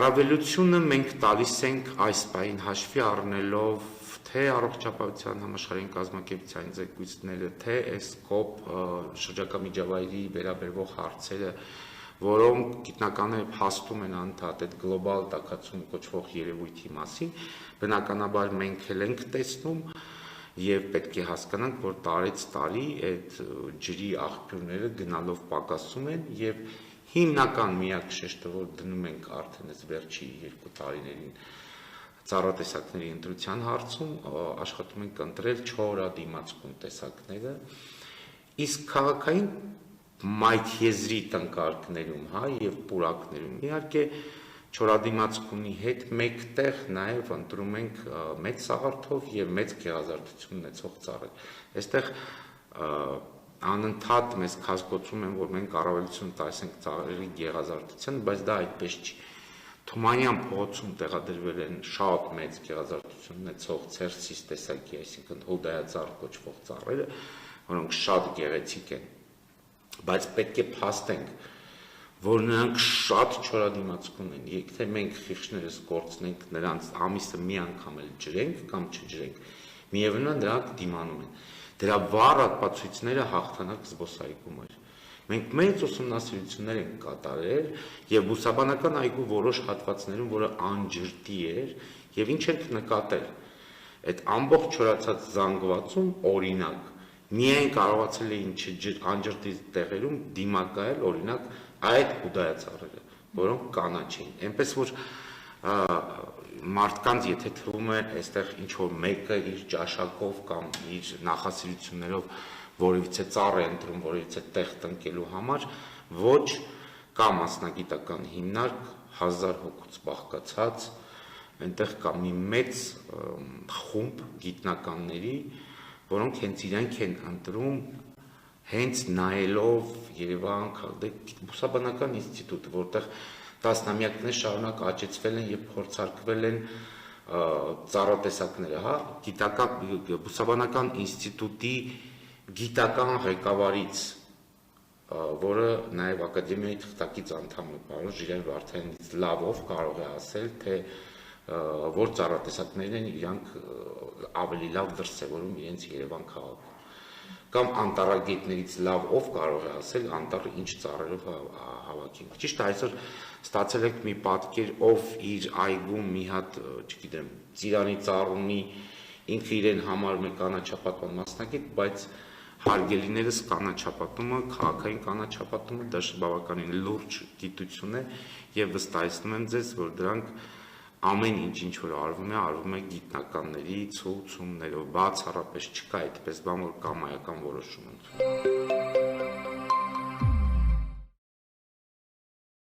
Առավելությունը մենք տալիս ենք այս պահին հաշվի առնելով թե առողջապահության համաշխարհային կազմակերպության զեկույցները, թե SCOP շրջակա միջավայրի վերաբերող հարցերը, որոնք գիտնականները փաստում են անդադար այդ գլոբալ տաքացում կոչվող երևույթի մասին, բնականաբար մենք էլ ենք տեսնում եւ պետք է հասկանանք, որ տարեց տարի այդ ջրի աղբյուրները գնալով պակասում են եւ հիմնական միակ շեշտը, որ դնում ենք արդեն այս վերջի 2 տարիներին ծառատեսակների ընտրության հարցում, աշխատում ենք ընտրել 4 դիմացկուն տեսակները, իսկ քաղաքային մայթեզրի տնկարկներում, եւ պուրակներում իհարկե 4 դիմացկունի հետ մեկտեղ նաեւ ընտրում ենք մեծ սաղարթով եւ մեծ գեղազարդություն ունեցող ծառեր։ Այստեղ անընդհատ մեզ կասկածում են, որ մենք առավելություն տալիս ենք ծառերի գեղազարդությանը, բայց դա այդպես չի։ Թումանյան փողոցում տեղադրվել են շատ մեծ գեղազարդություն ունեցող ցերսիս տեսակի, այսինքն հոդայածառ կոչվող ծառերը, որոնք շատ գեղեցիկ են, բայց պետք է փաստենք, որ նրանք շատ չորադիմացկուն են, եթե մենք խիղճներս կորցնենք նրանց ամիսը մի անգամ էլ ջրենք կամ չջրենք, միևնույն է նրանք դիմանում են։ Դրա վառ ապացույցները հաղթանակ զբոսայգում էր։ Մենք մեծ ուսումնասիրություններ ենք կատարել եւ բուսաբանական այգու որոշ հատվածներում, որը անջրտի էր, եւ ինչ ենք նկատել։ Այդ ամբողջ չորացած զանգվածում օրինակ միայն կարողացել էին անջրտի տեղերում դիմակայել օրինակ այդ հուդայածառերը, որոնք կանաչ էին։ Այնպես որ մարդկանց եթե թվում է այստեղ ինչ որ մեկը իր ճաշակով կամ իր նախասիրություններով որևիցե ծառ է ընտրում, որևիցե տեղ տնկելու համար, ոչ կա մասնագիտական հիմնարկ 1000 հոգուց բաղկացած, այնտեղ կա մի մեծ խումբ գիտնականների, որոնք հենց իրանք են ընտրում հենց նայելով Երևան բուսաբանական ինստիտուտը, որտեղ տասնամյակներ շարունակ աճեցվել են եւ փորձարկվել են ծառատեսակները, բուսաբանական ինստիտուտի գիտական ղեկավարից, որը նաեւ ակադեմիայի թղթակից անդամ է, պարոն Ժիրայր Վարդանյանից լավով կարող է ասել, թե որ ծառատեսակներն են իրանք ավելի լավ դրսևորում իրենց Երևան քաղաքում։ Կամ անտառագետներից լավ ով կարող է ասել անտառը ինչ ծառերով հավաքենք։ Ճիշտ է, այսօր ստացել եք մի պատկեր, ով իր այգում մի հատ, չգիտեմ, ծիրանի ծառ ունի, ինքը իրեն համարում է կանաչապատման մասնագետ, բայց հարգելիներս կանաչապատումը, քաղաքային կանաչապատումը դա բավականին լուրջ գիտություն է եւ վստահեցնում եմ ձեզ, որ դրանք ամեն ինչ որ արվում է գիտնականների ցուցումներով, բացառապես չկա այդպես բան, որ կամայական որոշում ընդունել։